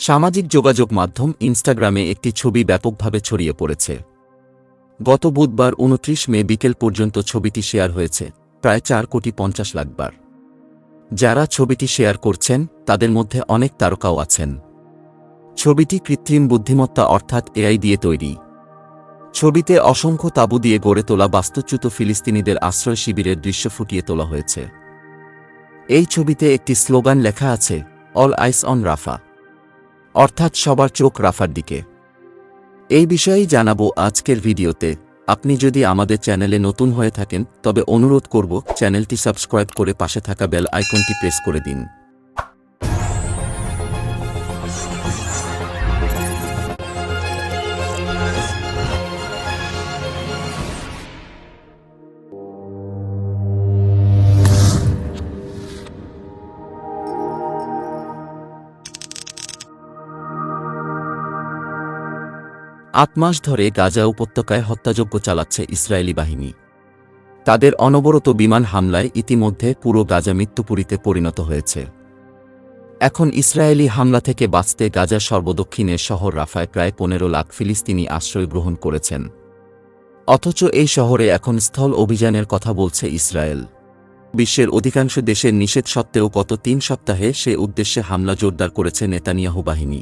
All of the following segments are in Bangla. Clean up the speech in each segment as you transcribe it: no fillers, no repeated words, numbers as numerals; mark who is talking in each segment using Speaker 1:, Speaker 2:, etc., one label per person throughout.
Speaker 1: সামাজিক যোগাযোগ মাধ্যম ইনস্টাগ্রামে একটি ছবি ব্যাপকভাবে ছড়িয়ে পড়েছে। গত বুধবার ২৯ মে বিকেল পর্যন্ত ছবিটি শেয়ার হয়েছে প্রায় ৪,৫০,০০,০০০ বার। যারা ছবিটি শেয়ার করছেন তাদের মধ্যে অনেক তারকাও আছেন। ছবিটি কৃত্রিম বুদ্ধিমত্তা অর্থাৎ এআই দিয়ে তৈরি। ছবিতে অসংখ্য তাঁবু দিয়ে গড়ে তোলা বাস্তুচ্যুত ফিলিস্তিনিদের আশ্রয় শিবিরের দৃশ্য ফুটিয়ে তোলা হয়েছে। এই ছবিতে একটি স্লোগান লেখা আছে, অল আইস অন রাফা, অর্থাৎ সবার চোখ রাফার দিকে। এই বিষয়েই জানাবো আজকের ভিডিওতে। আপনি যদি আমাদের চ্যানেলে নতুন হয়ে থাকেন তবে অনুরোধ করব চ্যানেলটি সাবস্ক্রাইব করে পাশে থাকা বেল আইকনটি প্রেস করে দিন। আট মাস ধরে গাজা উপত্যকায় হত্যাযজ্ঞ চালাচ্ছে ইসরায়েলি বাহিনী। তাদের অনবরত বিমান হামলায় ইতিমধ্যে পুরো গাজা মৃত্যুপুরীতে পরিণত হয়েছে। এখন ইসরায়েলি হামলা থেকে বাঁচতে গাজার সর্বদক্ষিণের শহর রাফায় প্রায় ১৫ লাখ ফিলিস্তিনি আশ্রয় গ্রহণ করেছেন। অথচ এই শহরে এখন স্থল অভিযানের কথা বলছে ইসরায়েল। বিশ্বের অধিকাংশ দেশের নিষেধ সত্ত্বেও গত ৩ সপ্তাহে সে উদ্দেশ্যে হামলা জোরদার করেছে নেতানিয়াহু বাহিনী।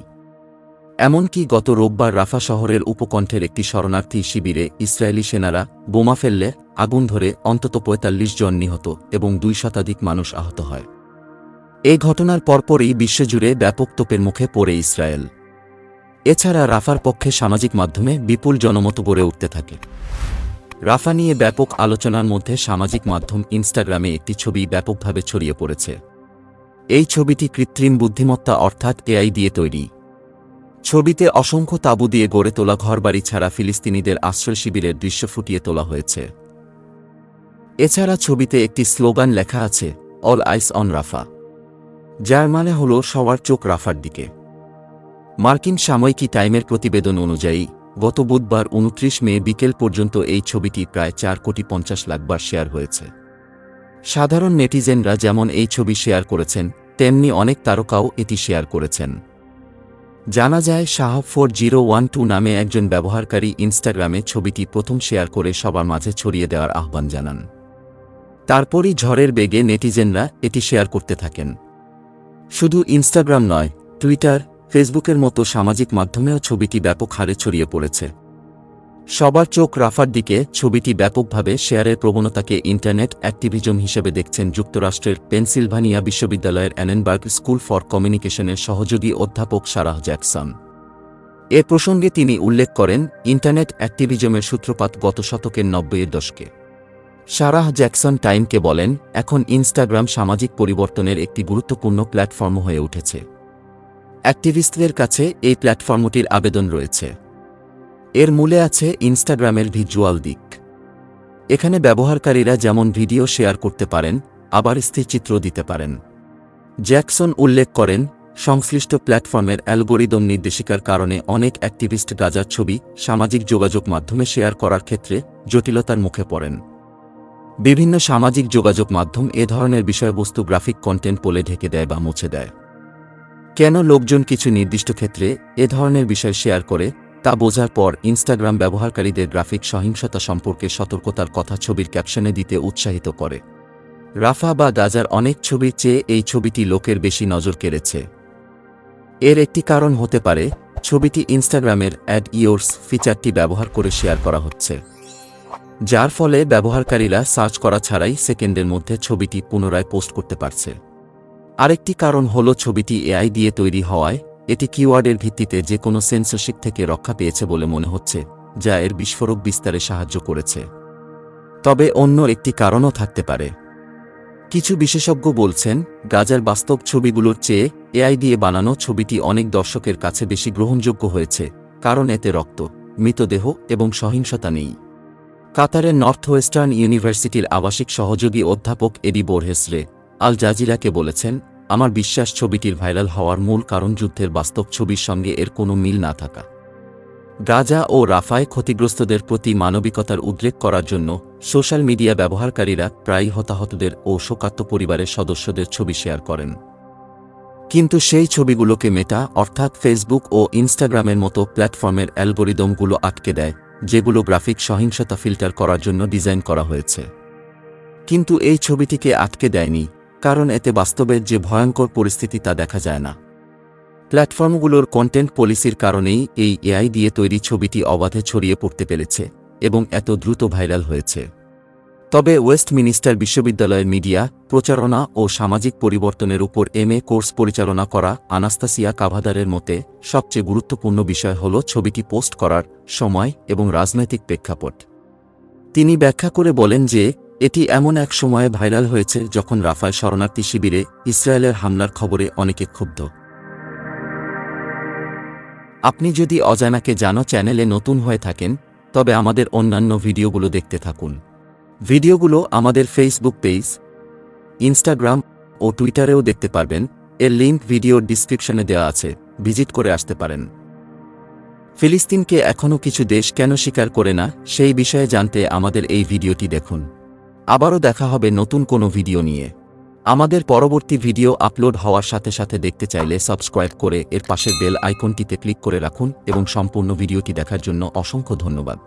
Speaker 1: এমনকি গত রোববার রাফা শহরের উপকণ্ঠের একটি শরণার্থী শিবিরে ইসরায়েলি সেনারা বোমা ফেললে আগুন ধরে অন্তত ৪৫ জন নিহত এবং ২ শতাধিক মানুষ আহত হয়। এই ঘটনার পরপরই বিশ্বজুড়ে ব্যাপক তোপের মুখে পড়ে ইসরায়েল। এছাড়া রাফার পক্ষে সামাজিক মাধ্যমে বিপুল জনমত গড়ে উঠতে থাকে। রাফা নিয়ে ব্যাপক আলোচনার মধ্যে সামাজিক মাধ্যম ইনস্টাগ্রামে একটি ছবি ব্যাপকভাবে ছড়িয়ে পড়েছে। এই ছবিটি কৃত্রিম বুদ্ধিমত্তা অর্থাৎ এআই দিয়ে তৈরি। ছবিতে অসংখ্য তাঁবু দিয়ে গড়ে তোলা ঘরবাড়ি ছাড়া ফিলিস্তিনিদের আশ্রয় শিবিরের দৃশ্য ফুটিয়ে তোলা হয়েছে। এছাড়া ছবিতে একটি স্লোগান লেখা আছে, অল আইস অন রাফা, যার মানে হল সবার চোখ রাফার দিকে। মার্কিন সাময়িকী টাইমের প্রতিবেদন অনুযায়ী গত বুধবার ২৯ মে বিকেল পর্যন্ত এই ছবিটি প্রায় ৪,৫০,০০,০০০ বার শেয়ার হয়েছে। সাধারণ নেটিজেনরা যেমন এই ছবি শেয়ার করেছেন, তেমনি অনেক তারকাও এটি শেয়ার করেছেন। জানা যায় শাহ4012 নামে একজন ব্যবহারকারী ইনস্টাগ্রামে ছবিটি প্রথম শেয়ার করে সবার মাঝে ছড়িয়ে দেওয়ার আহ্বান জানান। তারপরই ঝড়ের বেগে নেটিজেনরা এটি শেয়ার করতে থাকেন। শুধু ইনস্টাগ্রাম নয়, টুইটার, ফেসবুকের মতো সামাজিক মাধ্যমেও ছবিটি ব্যাপক হারে ছড়িয়ে পড়েছে। সবার চোখ রাফার দিকে ছবিটি ব্যাপকভাবে শেয়ারের প্রবণতাকে ইন্টারনেট অ্যাক্টিভিজম হিসেবে দেখছেন যুক্তরাষ্ট্রের পেনসিলভানিয়া বিশ্ববিদ্যালয়ের অ্যানেনবার্গ স্কুল ফর কমিউনিকেশনের সহযোগী অধ্যাপক সারাহ জ্যাকসন। এ প্রসঙ্গে তিনি উল্লেখ করেন, ইন্টারনেট অ্যাক্টিভিজমের সূত্রপাত গত শতকের ৯০-এর দশকে। সারাহ জ্যাকসন টাইমকে বলেন, এখন ইনস্টাগ্রাম সামাজিক পরিবর্তনের একটি গুরুত্বপূর্ণ প্ল্যাটফর্ম হয়ে উঠেছে। অ্যাক্টিভিস্টদের কাছে এই প্ল্যাটফর্মটির আবেদন রয়েছে। এর মূলে আছে ইনস্টাগ্রামের ভিজুয়াল দিক। এখানে ব্যবহারকারীরা যেমন ভিডিও শেয়ার করতে পারেন, আবার স্থিরচিত্র দিতে পারেন। জ্যাকসন উল্লেখ করেন, সংশ্লিষ্ট প্ল্যাটফর্মের অ্যালগোরিদম নির্দেশিকার কারণে অনেক অ্যাক্টিভিস্ট গাজার ছবি সামাজিক যোগাযোগ মাধ্যমে শেয়ার করার ক্ষেত্রে জটিলতার মুখে পড়েন। বিভিন্ন সামাজিক যোগাযোগ মাধ্যম এ ধরনের বিষয়বস্তু গ্রাফিক কন্টেন্ট বলে ঢেকে দেয় বা মুছে দেয়। কেন লোকজন কিছু নির্দিষ্ট ক্ষেত্রে এ ধরনের বিষয় শেয়ার করে তা বোঝার পর ইনস্টাগ্রাম ব্যবহারকারীদের গ্রাফিক সহিংসতা সম্পর্কে সতর্কতার কথা ছবির ক্যাপশনে দিতে উৎসাহিত করে। রাফা বা গাজার অনেক ছবির চেয়ে এই ছবিটি লোকের বেশি নজর কেড়েছে। এর একটি কারণ হতে পারে ছবিটি ইনস্টাগ্রামের অ্যাড ইয়োরস ফিচারটি ব্যবহার করে শেয়ার করা হচ্ছে, যার ফলে ব্যবহারকারীরা সার্চ করা ছাড়াই সেকেন্ডের মধ্যে ছবিটি পুনরায় পোস্ট করতে পারছে। আরেকটি কারণ হল ছবিটি এআই দিয়ে তৈরি হওয়ায় এটি কিওয়ার্ডের ভিত্তিতে যে কোনো সেন্সরশিপ থেকে রক্ষা পেয়েছে বলে মনে হচ্ছে, যা এর বিস্ফোরক বিস্তারে সাহায্য করেছে। তবে অন্য একটি কারণও থাকতে পারে। কিছু বিশেষজ্ঞ বলছেন, গাজার বাস্তব ছবিগুলোর চেয়ে এআই দিয়ে বানানো ছবিটি অনেক দর্শকের কাছে বেশি গ্রহণযোগ্য হয়েছে, কারণ এতে রক্ত, মৃতদেহ এবং সহিংসতা নেই। কাতারের নর্থ ওয়েস্টার্ন ইউনিভার্সিটির আবাসিক সহযোগী অধ্যাপক এডি বোরহেসরে আল জাজিরাকে বলেছেন, আমার বিশ্বাস ছবিটির ভাইরাল হওয়ার মূল কারণ যুদ্ধের বাস্তব ছবির সঙ্গে এর কোনো মিল না থাকা। গাজা ও রাফায় ক্ষতিগ্রস্তদের প্রতি মানবিকতার উদ্রেক করার জন্য সোশ্যাল মিডিয়া ব্যবহারকারীরা প্রায়ই হতাহতদের ও শোকার্ত পরিবারের সদস্যদের ছবি শেয়ার করেন। কিন্তু সেই ছবিগুলোকে মেটা অর্থাৎ ফেসবুক ও ইনস্টাগ্রামের মতো প্ল্যাটফর্মের অ্যালগোরিদমগুলো আটকে দেয়, যেগুলো গ্রাফিক সহিংসতা ফিল্টার করার জন্য ডিজাইন করা হয়েছে। কিন্তু এই ছবিটিকে আটকে দেয়নি, কারণ এতে বাস্তবের যে ভয়ঙ্কর পরিস্থিতি তা দেখা যায় না। প্ল্যাটফর্মগুলোর কন্টেন্ট পলিসির কারণেই এই এআই দিয়ে তৈরি ছবিটি অবাধে ছড়িয়ে পড়তে পেরেছে এবং এত দ্রুত ভাইরাল হয়েছে। তবে ওয়েস্টমিনিস্টার বিশ্ববিদ্যালয়ের মিডিয়া, প্রচারণা ও সামাজিক পরিবর্তনের উপর এমএ কোর্স পরিচালনা করা আনাস্তাসিয়া কাভাদারের মতে সবচেয়ে গুরুত্বপূর্ণ বিষয় হল ছবিটি পোস্ট করার সময় এবং রাজনৈতিক প্রেক্ষাপট। তিনি ব্যাখ্যা করে বলেন যে এটি এমন এক সময়ে ভাইরাল হয়েছে যখন রাফায় শরণার্থী শিবিরে ইসরায়েলের হামলার খবরে অনেকে ক্ষুব্ধ। আপনি যদি অজানাকে জানো চ্যানেলে নতুন হয়ে থাকেন, তবে আমাদের অন্যান্য ভিডিওগুলো দেখতে থাকুন। ভিডিওগুলো আমাদের ফেসবুক পেজ, ইনস্টাগ্রাম ও টুইটারেও দেখতে পারবেন। এর লিঙ্ক ভিডিওর ডিসক্রিপশনে দেওয়া আছে, ভিজিট করে আসতে পারেন। ফিলিস্তিনকে এখনও কিছু দেশ কেন স্বীকার করে না সেই বিষয়ে জানতে আমাদের এই ভিডিওটি দেখুন। আবারও দেখা হবে নতুন কোনো ভিডিও নিয়ে। আমাদের পরবর্তী ভিডিও আপলোড হওয়ার সাথে সাথে দেখতে চাইলে সাবস্ক্রাইব করে এর পাশের বেল আইকনটিতে ক্লিক করে রাখুন এবং সম্পূর্ণ ভিডিওটি দেখার জন্য অসংখ্য ধন্যবাদ।